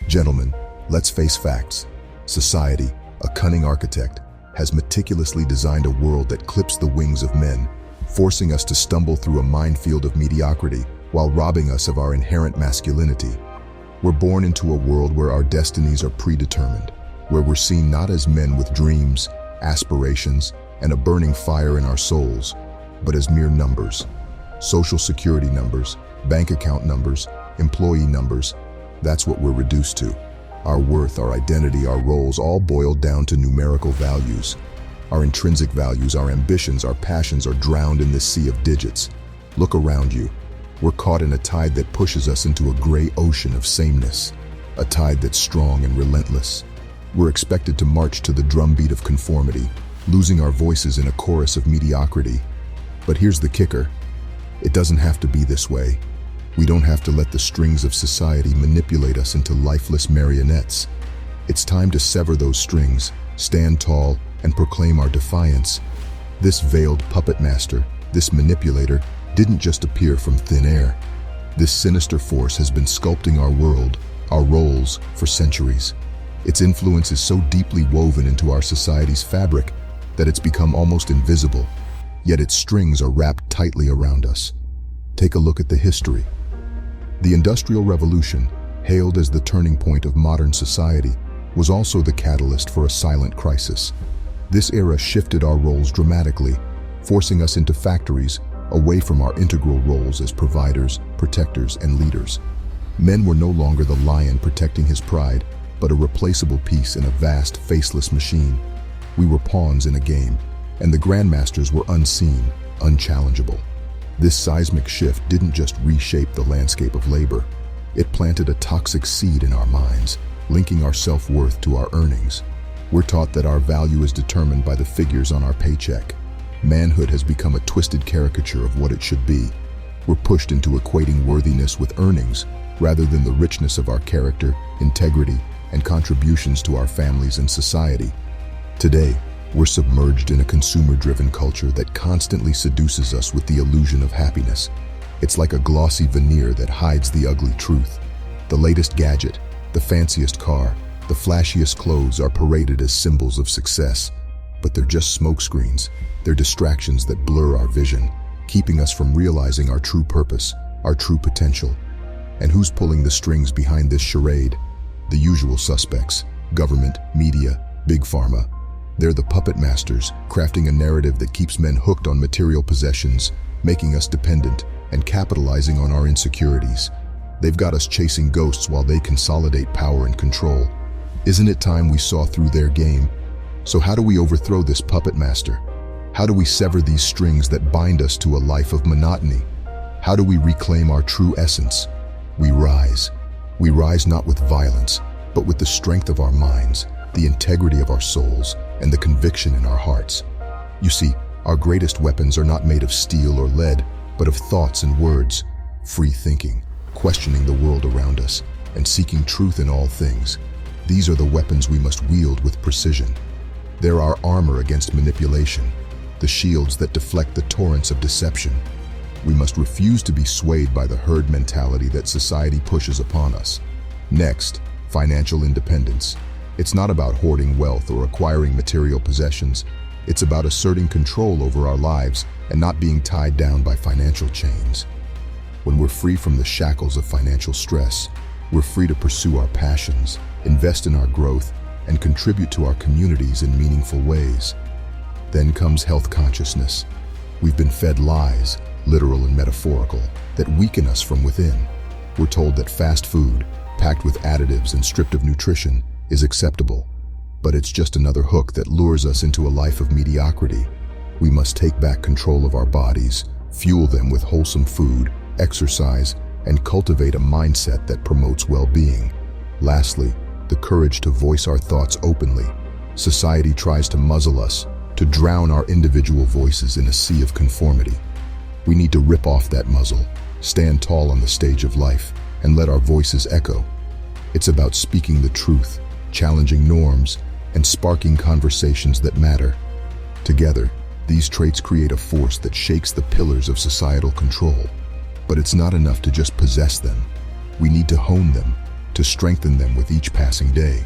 Gentlemen, let's face facts. Society, a cunning architect, has meticulously designed a world that clips the wings of men, forcing us to stumble through a minefield of mediocrity while robbing us of our inherent masculinity. We're born into a world where our destinies are predetermined, where we're seen not as men with dreams, aspirations, and a burning fire in our souls, but as mere numbers. Social security numbers, bank account numbers, employee numbers. That's what we're reduced to. Our worth, our identity, our roles, all boiled down to numerical values. Our intrinsic values, our ambitions, our passions are drowned in this sea of digits. Look around you. We're caught in a tide that pushes us into a gray ocean of sameness, a tide that's strong and relentless. We're expected to march to the drumbeat of conformity, losing our voices in a chorus of mediocrity. But here's the kicker. It doesn't have to be this way. We don't have to let the strings of society manipulate us into lifeless marionettes. It's time to sever those strings, stand tall, and proclaim our defiance. This veiled puppet master, this manipulator, didn't just appear from thin air. This sinister force has been sculpting our world, our roles, for centuries. Its influence is so deeply woven into our society's fabric that it's become almost invisible, yet its strings are wrapped tightly around us. Take a look at the history. The Industrial Revolution, hailed as the turning point of modern society, was also the catalyst for a silent crisis. This era shifted our roles dramatically, forcing us into factories, away from our integral roles as providers, protectors, and leaders. Men were no longer the lion protecting his pride, but a replaceable piece in a vast, faceless machine. We were pawns in a game, and the grandmasters were unseen, unchallengeable. This seismic shift didn't just reshape the landscape of labor. It planted a toxic seed in our minds, linking our self-worth to our earnings. We're taught that our value is determined by the figures on our paycheck. Manhood has become a twisted caricature of what it should be. We're pushed into equating worthiness with earnings, rather than the richness of our character, integrity, and contributions to our families and society. Today, we're submerged in a consumer-driven culture that constantly seduces us with the illusion of happiness. It's like a glossy veneer that hides the ugly truth. The latest gadget, the fanciest car, the flashiest clothes are paraded as symbols of success, but they're just smokescreens. They're distractions that blur our vision, keeping us from realizing our true purpose, our true potential. And who's pulling the strings behind this charade? The usual suspects: government, media, big pharma. They're the puppet masters, crafting a narrative that keeps men hooked on material possessions, making us dependent, and capitalizing on our insecurities. They've got us chasing ghosts while they consolidate power and control. Isn't it time we saw through their game? So how do we overthrow this puppet master? How do we sever these strings that bind us to a life of monotony? How do we reclaim our true essence? We rise. We rise not with violence, but with the strength of our minds, the integrity of our souls, and the conviction in our hearts. You see, our greatest weapons are not made of steel or lead, but of thoughts and words, free thinking, questioning the world around us, and seeking truth in all things. These are the weapons we must wield with precision. They're our armor against manipulation, the shields that deflect the torrents of deception. We must refuse to be swayed by the herd mentality that society pushes upon us. Next, financial independence. It's not about hoarding wealth or acquiring material possessions. It's about asserting control over our lives and not being tied down by financial chains. When we're free from the shackles of financial stress, we're free to pursue our passions, invest in our growth, and contribute to our communities in meaningful ways. Then comes health consciousness. We've been fed lies, literal and metaphorical, that weaken us from within. We're told that fast food, packed with additives and stripped of nutrition, is acceptable, but it's just another hook that lures us into a life of mediocrity. We must take back control of our bodies, fuel them with wholesome food, exercise, and cultivate a mindset that promotes well-being. Lastly, the courage to voice our thoughts openly. Society tries to muzzle us, to drown our individual voices in a sea of conformity. We need to rip off that muzzle, stand tall on the stage of life, and let our voices echo. It's about speaking the truth, challenging norms, and sparking conversations that matter. Together, these traits create a force that shakes the pillars of societal control. But it's not enough to just possess them. We need to hone them, to strengthen them with each passing day.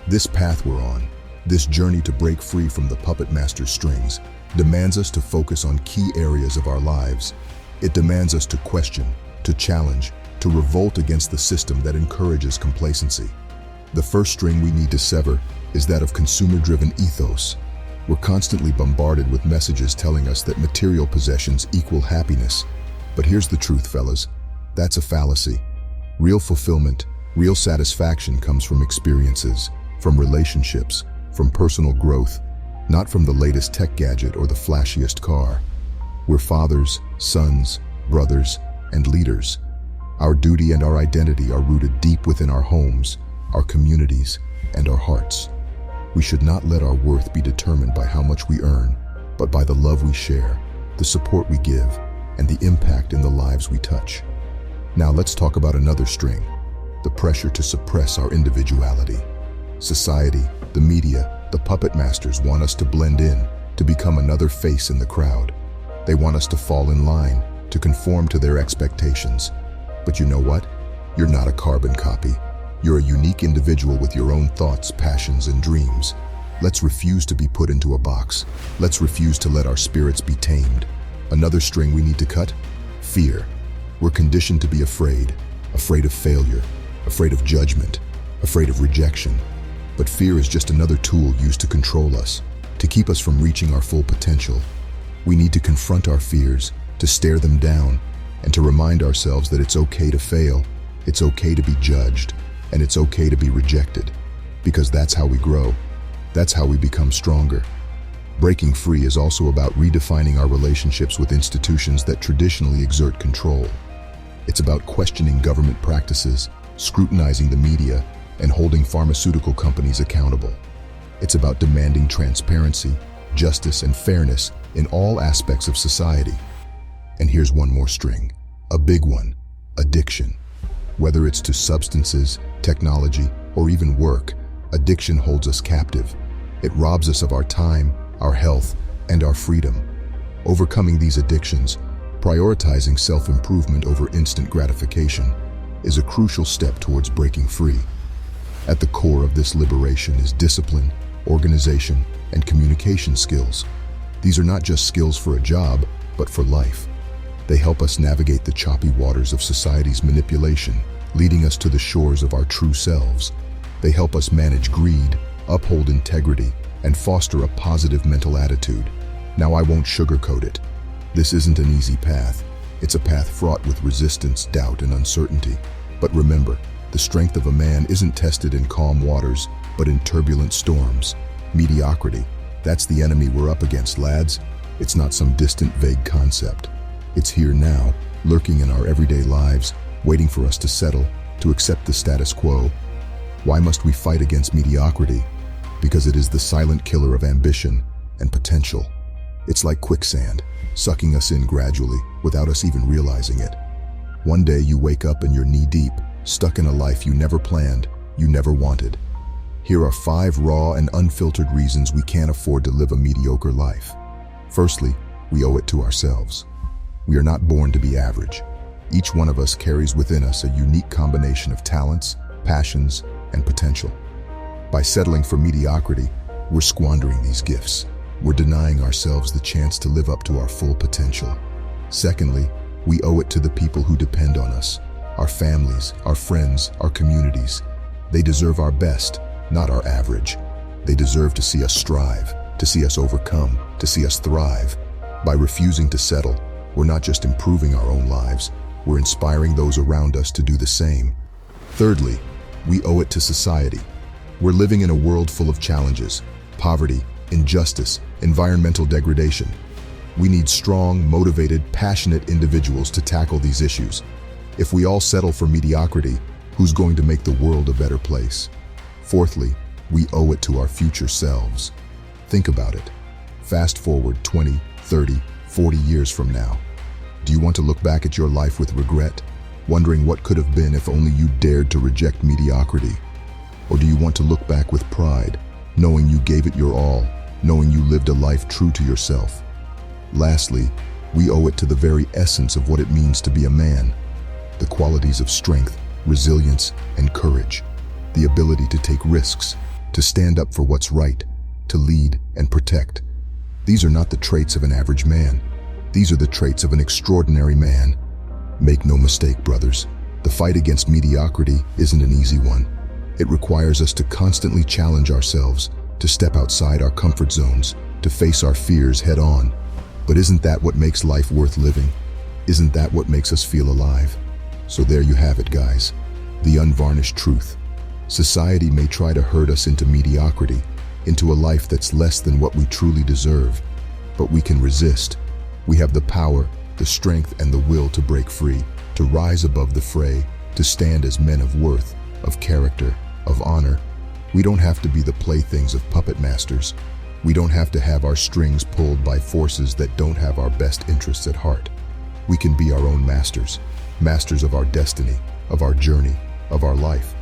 This path we're on, this journey to break free from the puppet master's strings, demands us to focus on key areas of our lives. It demands us to question, to challenge, to revolt against the system that encourages complacency. The first string we need to sever is that of consumer-driven ethos. We're constantly bombarded with messages telling us that material possessions equal happiness. But here's the truth, fellas. That's a fallacy. Real fulfillment, real satisfaction comes from experiences, from relationships, from personal growth, not from the latest tech gadget or the flashiest car. We're fathers, sons, brothers, and leaders. Our duty and our identity are rooted deep within our homes, our communities, and our hearts. We should not let our worth be determined by how much we earn, but by the love we share, the support we give, and the impact in the lives we touch. Now let's talk about another string, the pressure to suppress our individuality. Society, the media, the puppet masters want us to blend in, to become another face in the crowd. They want us to fall in line, to conform to their expectations. But you know what? You're not a carbon copy. You're a unique individual with your own thoughts, passions, and dreams. Let's refuse to be put into a box. Let's refuse to let our spirits be tamed. Another string we need to cut? Fear. We're conditioned to be afraid. Afraid of failure, afraid of judgment, afraid of rejection. But fear is just another tool used to control us, to keep us from reaching our full potential. We need to confront our fears, to stare them down, and to remind ourselves that it's okay to fail, it's okay to be judged, and it's okay to be rejected, because that's how we grow. That's how we become stronger. Breaking free is also about redefining our relationships with institutions that traditionally exert control. It's about questioning government practices, scrutinizing the media, and holding pharmaceutical companies accountable. It's about demanding transparency, justice, and fairness in all aspects of society. And here's one more string, a big one: addiction. Whether it's to substances, technology, or even work, addiction holds us captive. It robs us of our time, our health, and our freedom. Overcoming these addictions, prioritizing self-improvement over instant gratification, is a crucial step towards breaking free. At the core of this liberation is discipline, organization, and communication skills. These are not just skills for a job, but for life. They help us navigate the choppy waters of society's manipulation, leading us to the shores of our true selves. They help us manage greed, uphold integrity, and foster a positive mental attitude. Now, I won't sugarcoat it. This isn't an easy path. It's a path fraught with resistance, doubt, and uncertainty. But remember, the strength of a man isn't tested in calm waters, but in turbulent storms. Mediocrity, that's the enemy we're up against, lads. It's not some distant, vague concept. It's here now, lurking in our everyday lives, waiting for us to settle, to accept the status quo. Why must we fight against mediocrity? Because it is the silent killer of ambition and potential. It's like quicksand, sucking us in gradually, without us even realizing it. One day you wake up and you're knee-deep, stuck in a life you never planned, you never wanted. Here are 5 raw and unfiltered reasons we can't afford to live a mediocre life. Firstly, we owe it to ourselves. We are not born to be average. Each one of us carries within us a unique combination of talents, passions, and potential. By settling for mediocrity, we're squandering these gifts. We're denying ourselves the chance to live up to our full potential. Secondly, we owe it to the people who depend on us, our families, our friends, our communities. They deserve our best, not our average. They deserve to see us strive, to see us overcome, to see us thrive. By refusing to settle, we're not just improving our own lives, we're inspiring those around us to do the same. Thirdly, we owe it to society. We're living in a world full of challenges: poverty, injustice, environmental degradation. We need strong, motivated, passionate individuals to tackle these issues. If we all settle for mediocrity, who's going to make the world a better place? Fourthly, we owe it to our future selves. Think about it. Fast forward 20, 30, 40 years from now. Do you want to look back at your life with regret, wondering what could have been if only you dared to reject mediocrity? Or do you want to look back with pride, knowing you gave it your all, knowing you lived a life true to yourself? Lastly, we owe it to the very essence of what it means to be a man. The qualities of strength, resilience, and courage. The ability to take risks, to stand up for what's right, to lead and protect. These are not the traits of an average man. These are the traits of an extraordinary man. Make no mistake, brothers, the fight against mediocrity isn't an easy one. It requires us to constantly challenge ourselves, to step outside our comfort zones, to face our fears head on. But isn't that what makes life worth living? Isn't that what makes us feel alive? So there you have it, guys. The unvarnished truth. Society may try to herd us into mediocrity, into a life that's less than what we truly deserve. But we can resist. We have the power, the strength, and the will to break free, to rise above the fray, to stand as men of worth, of character, of honor. We don't have to be the playthings of puppet masters. We don't have to have our strings pulled by forces that don't have our best interests at heart. We can be our own masters, masters of our destiny, of our journey, of our life.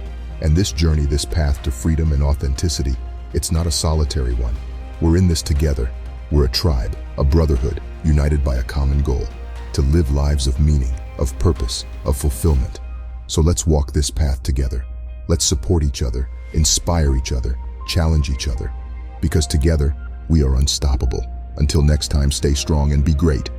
And this journey, this path to freedom and authenticity, it's not a solitary one. We're in this together. We're a tribe, a brotherhood, united by a common goal, to live lives of meaning, of purpose, of fulfillment. So let's walk this path together. Let's support each other, inspire each other, challenge each other. Because together, we are unstoppable. Until next time, stay strong and be great.